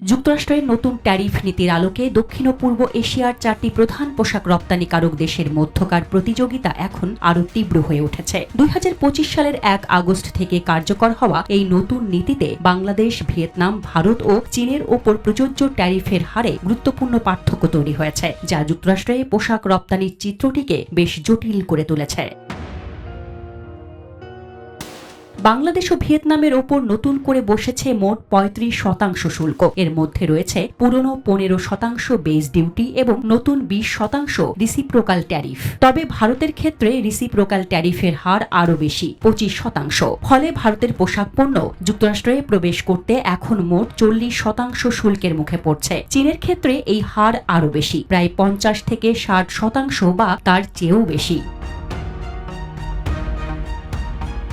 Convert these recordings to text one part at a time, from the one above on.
যুক্তরাষ্ট্রের নতুন ট্যারিফ নীতির আলোকে দক্ষিণ ও পূর্ব এশিয়ার 4টি প্রধান পোশাক রপ্তানিকারক দেশের মধ্যকার প্রতিযোগিতা এখন আরও তীব্র হয়ে উঠেছে। 2025 সালের 1 আগস্ট থেকে কার্যকর হওয়া এই নতুন নীতিতে বাংলাদেশ, ভিয়েতনাম, ভারত ও চীনের ওপর প্রযোজ্য ট্যারিফের হারে গুরুত্বপূর্ণ পার্থক্য তৈরি হয়েছে, যা যুক্তরাষ্ট্রে পোশাক রপ্তানির চিত্রটিকে বেশ জটিল করে তুলেছে। বাংলাদেশ ও ভিয়েতনামের ওপর নতুন করে বসেছে মোট 35% শুল্ক। এর মধ্যে রয়েছে পুরনো 15% বেস ডিউটি এবং নতুন 20% রিসিপ্রোকাল ট্যারিফ। তবে ভারতের ক্ষেত্রে রিসিপ্রোকাল ট্যারিফের হার আরও বেশি, 25%। ফলে ভারতের পোশাক পণ্য যুক্তরাষ্ট্রে প্রবেশ করতে এখন মোট 40% শুল্কের মুখে পড়ছে। চীনের ক্ষেত্রে এই হার আরও বেশি, প্রায় 50 থেকে 60% বা তার চেয়েও বেশি।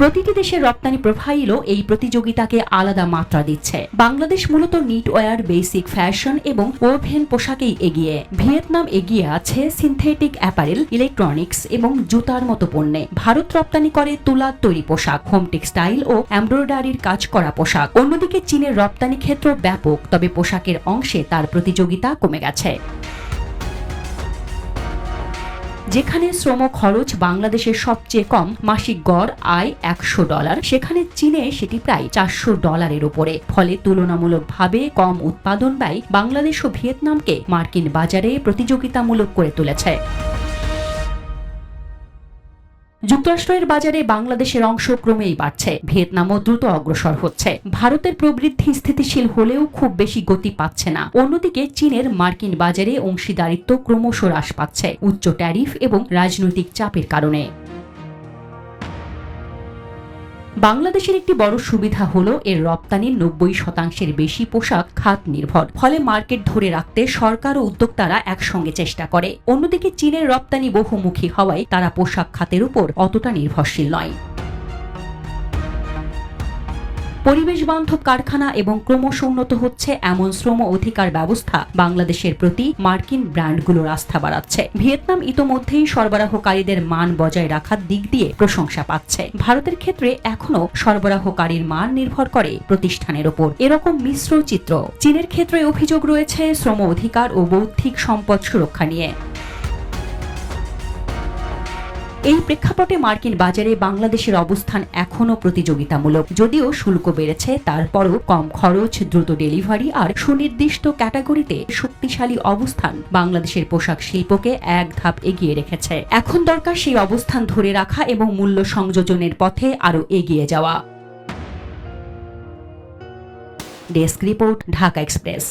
প্রতিটি দেশের রপ্তানি প্রোফাইলও এই প্রতিযোগিতাকে আলাদা মাত্রা দিচ্ছে। বাংলাদেশ মূলত নিটওয়্যার, বেসিক ফ্যাশন এবং ওভেন পোশাকেই এগিয়ে। ভিয়েতনাম এগিয়ে আছে সিনথেটিক অ্যাপারেল, ইলেকট্রনিক্স এবং জুতার মতো পণ্যে। ভারত রপ্তানি করে তুলার তৈরি পোশাক, হোম টেক্সটাইল ও এমব্রয়ডারির কাজ করা পোশাক। অন্যদিকে চীনের রপ্তানি ক্ষেত্র ব্যাপক, তবে পোশাকের অংশে তার প্রতিযোগিতা কমে গেছে। যেখানে শ্রম খরচ বাংলাদেশের সবচেয়ে কম, মাসিক গড় আয় $100, সেখানে চীনে সেটি প্রায় $400 উপরে। ফলে তুলনামূলকভাবে কম উৎপাদন ব্যয় বাংলাদেশ ও ভিয়েতনামকে মার্কিন বাজারে প্রতিযোগিতামূলক করে তুলেছে। যুক্তরাষ্ট্রের বাজারে বাংলাদেশের অংশ ক্রমেই বাড়ছে, ভিয়েতনামও দ্রুত অগ্রসর হচ্ছে। ভারতের প্রবৃদ্ধি স্থিতিশীল হলেও খুব বেশি গতি পাচ্ছে না। অন্যদিকে চীনের মার্কিন বাজারে অংশীদারিত্ব ক্রমশ হ্রাস পাচ্ছে উচ্চ ট্যারিফ এবং রাজনৈতিক চাপের কারণে। বাংলাদেশের একটি বড় সুবিধা হলো এর রপ্তানির 90% বেশি পোশাক খাত নির্ভর। ফলে মার্কেট ধরে রাখতে সরকার ও উদ্যোক্তারা একসঙ্গে চেষ্টা করে। অন্যদিকে চীনের রপ্তানি বহুমুখী হওয়ায় তারা পোশাক খাতের উপর অতটা নির্ভরশীল নয়। পরিবেশ বান্ধব কারখানা এবং ক্রমশ উন্নত হচ্ছে এমন শ্রম অধিকার ব্যবস্থা বাংলাদেশের প্রতি মার্কিন ব্র্যান্ডগুলোর আস্থা বাড়াচ্ছে। ভিয়েতনাম ইতোমধ্যেই সরবরাহকারীদের মান বজায় রাখার দিক দিয়ে প্রশংসা পাচ্ছে। ভারতের ক্ষেত্রে এখনো সরবরাহকারীর মান নির্ভর করে প্রতিষ্ঠানের ওপর। এরকম মিশ্র চিত্র। চীনের ক্ষেত্রে অভিযোগ রয়েছে শ্রম অধিকার ও বৌদ্ধিক সম্পদ সুরক্ষা নিয়ে। এই প্রেক্ষাপটে মার্কিন বাজারে বাংলাদেশের অবস্থান এখনও প্রতিযোগিতামূলক। যদিও শুল্ক বেড়েছে, তারপরও কম খরচ, দ্রুত ডেলিভারি আর সুনির্দিষ্ট ক্যাটাগরিতে শক্তিশালী অবস্থান বাংলাদেশের পোশাক শিল্পকে এক ধাপ এগিয়ে রেখেছে। এখন দরকার সেই অবস্থান ধরে রাখা এবং মূল্য সংযোজনের পথে আরও এগিয়ে যাওয়া। Desk report, Dhaka express.